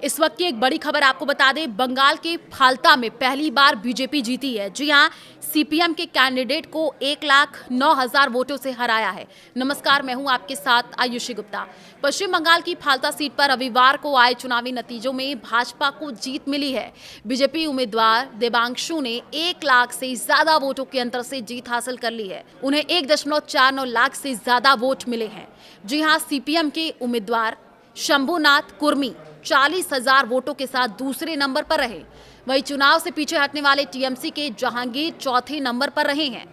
इस वक्त की एक बड़ी खबर आपको बता दें, बंगाल के फाल्ता में पहली बार बीजेपी जीती है। जी हां, सीपीएम के कैंडिडेट को 1,09,000 वोटों से हराया है। नमस्कार, मैं हूं आपके साथ आयुषी गुप्ता। पश्चिम बंगाल की फाल्ता सीट पर रविवार को आए चुनावी नतीजों में भाजपा को जीत मिली है। बीजेपी उम्मीदवार देबांशु ने 1 लाख से ज्यादा वोटों के अंतर से जीत हासिल कर ली है। उन्हें 1.49 लाख से ज्यादा वोट मिले हैं। जी हां, सीपीएम के उम्मीदवार शंभुनाथ कुर्मी 40,000 वोटों के साथ दूसरे नंबर पर रहे। वहीं चुनाव से पीछे हटने वाले टीएमसी के जहांगीर चौथे नंबर पर रहे हैं।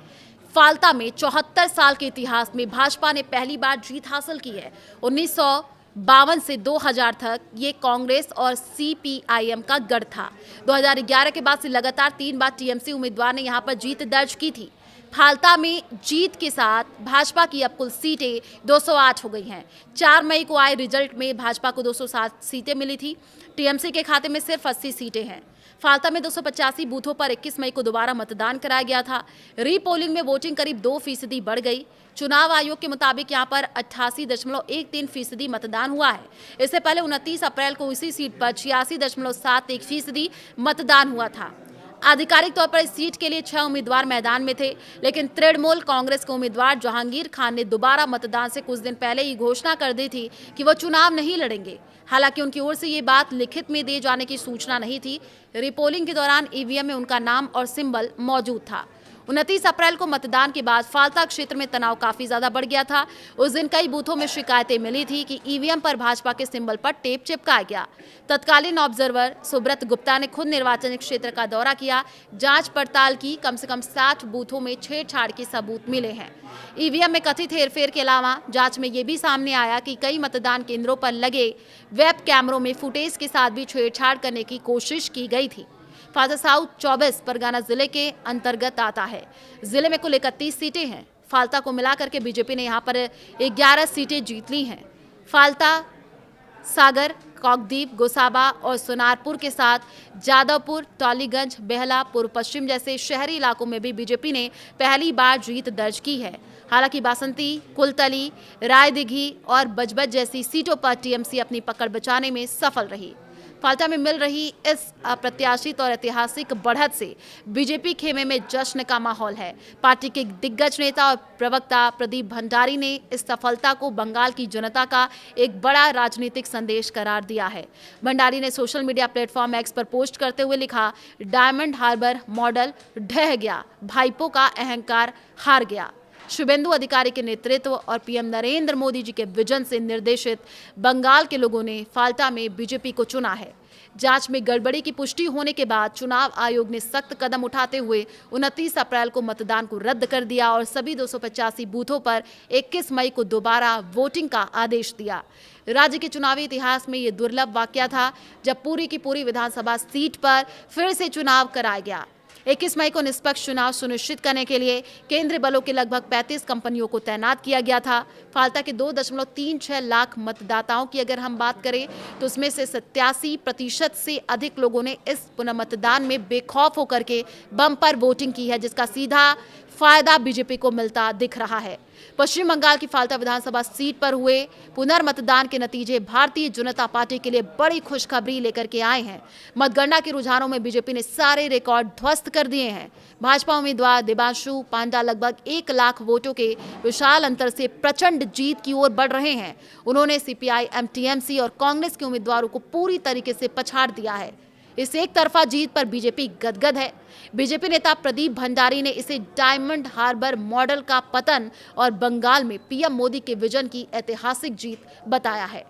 फाल्ता में 74 साल के इतिहास में भाजपा ने पहली बार जीत हासिल की है। 1952 से 2000 तक ये कांग्रेस और सीपीआईएम का गढ़ था। 2011 के बाद से लगातार 3 बार टीएमसी उम्मीदवार ने यहां पर जीत दर्ज की थी। फाल्ता में जीत के साथ भाजपा की अब कुल सीटें 208 हो गई हैं। 4 मई को आए रिजल्ट में भाजपा को 207 सीटें मिली थी। टीएमसी के खाते में सिर्फ 80 सीटें हैं। फाल्ता में 285 बूथों पर 21 मई को दोबारा मतदान कराया गया था। रीपोलिंग में वोटिंग करीब 2% बढ़ गई। चुनाव आयोग के मुताबिक यहां पर 88.13% मतदान हुआ है। इससे पहले 29 अप्रैल को इसी सीट पर 86.71% मतदान हुआ था। आधिकारिक तौर पर इस सीट के लिए 6 उम्मीदवार मैदान में थे, लेकिन तृणमूल कांग्रेस के उम्मीदवार जहांगीर खान ने दोबारा मतदान से कुछ दिन पहले ही घोषणा कर दी थी कि वो चुनाव नहीं लड़ेंगे। हालांकि उनकी ओर से ये बात लिखित में दिए जाने की सूचना नहीं थी। रिपोलिंग के दौरान ईवीएम में उनका नाम और सिंबल मौजूद था। 29 अप्रैल को मतदान के बाद फाल्ता क्षेत्र में तनाव काफी ज्यादा बढ़ गया था। उस दिन कई बूथों में शिकायतें मिली थी कि ईवीएम पर भाजपा के सिंबल पर टेप चिपकाया गया। तत्कालीन ऑब्जर्वर सुब्रत गुप्ता ने खुद निर्वाचन क्षेत्र का दौरा किया। जांच पड़ताल की। कम से कम 60 बूथों में छेड़छाड़ के सबूत मिले हैं। ईवीएम में कथित हेरफेर के अलावा जांच में यह भी सामने आया कि कई मतदान केंद्रों पर लगे वेब कैमरों में फुटेज के साथ भी छेड़छाड़ करने की कोशिश की गई थी। फाल्ता साउथ 24 परगना जिले के अंतर्गत आता है। जिले में कुल 31 सीटें हैं। फाल्ता को मिलाकर के बीजेपी ने यहां पर 11 सीटें जीत ली हैं। फाल्ता, सागर, कौकदीप, गोसाबा और सोनारपुर के साथ जादवपुर, टॉलीगंज, बेहला, पूर्व पश्चिम जैसे शहरी इलाकों में भी बीजेपी ने पहली बार जीत दर्ज की है। हालांकि बासंती, कुलतली, रायदिघी और बजबज जैसी सीटों पर टीएमसी अपनी पकड़ बचाने में सफल रही। फाल्ता में मिल रही इस अप्रत्याशित और ऐतिहासिक बढ़त से बीजेपी खेमे में जश्न का माहौल है। पार्टी के दिग्गज नेता और प्रवक्ता प्रदीप भंडारी ने इस सफलता को बंगाल की जनता का एक बड़ा राजनीतिक संदेश करार दिया है। भंडारी ने सोशल मीडिया प्लेटफॉर्म एक्स पर पोस्ट करते हुए लिखा, डायमंड हार्बर मॉडल ढह गया, भाईपो का अहंकार हार गया। शुभेंदु अधिकारी के नेतृत्व और पीएम नरेंद्र मोदी जी के विजन से निर्देशित बंगाल के लोगों ने फाल्ता में बीजेपी को चुना है। जांच में गड़बड़ी की पुष्टि होने के बाद चुनाव आयोग ने सख्त कदम उठाते हुए 29 अप्रैल को मतदान को रद्द कर दिया और सभी 285 बूथों पर 21 मई को दोबारा वोटिंग का आदेश दिया। राज्य के चुनावी इतिहास में ये दुर्लभ वाकया था जब पूरी की पूरी विधानसभा सीट पर फिर से चुनाव कराया गया। 21 मई को निष्पक्ष चुनाव सुनिश्चित करने के लिए केंद्रीय बलों के लगभग 35 कंपनियों को तैनात किया गया था। फाल्ता के 2.36 लाख मतदाताओं की अगर हम बात करें तो उसमें से 87% से अधिक लोगों ने इस पुनर्मतदान में बेखौफ होकर के बम्पर वोटिंग की है, जिसका सीधा फायदा बीजेपी को मिलता दिख रहा है। पश्चिम बंगाल की फाल्ता विधानसभा सीट पर हुए पुनर्मतदान के नतीजे भारतीय जनता पार्टी के लिए बड़ी खुशखबरी लेकर के आए हैं। मतगणना के रुझानों में बीजेपी ने सारे रिकॉर्ड ध्वस्त कर दिए हैं। भाजपा उम्मीदवार देबांशु पांडा लगभग 1 लाख वोटों के विशाल अंतर से प्रचंड जीत की ओर बढ़ रहे हैं। उन्होंने सीपीआईएम, टीएमसी और कांग्रेस के उम्मीदवारों को पूरी तरीके से पछाड़ दिया है। इस एक तरफा जीत पर बीजेपी गदगद है। बीजेपी नेता प्रदीप भंडारी ने इसे डायमंड हार्बर मॉडल का पतन और बंगाल में पीएम मोदी के विजन की ऐतिहासिक जीत बताया है।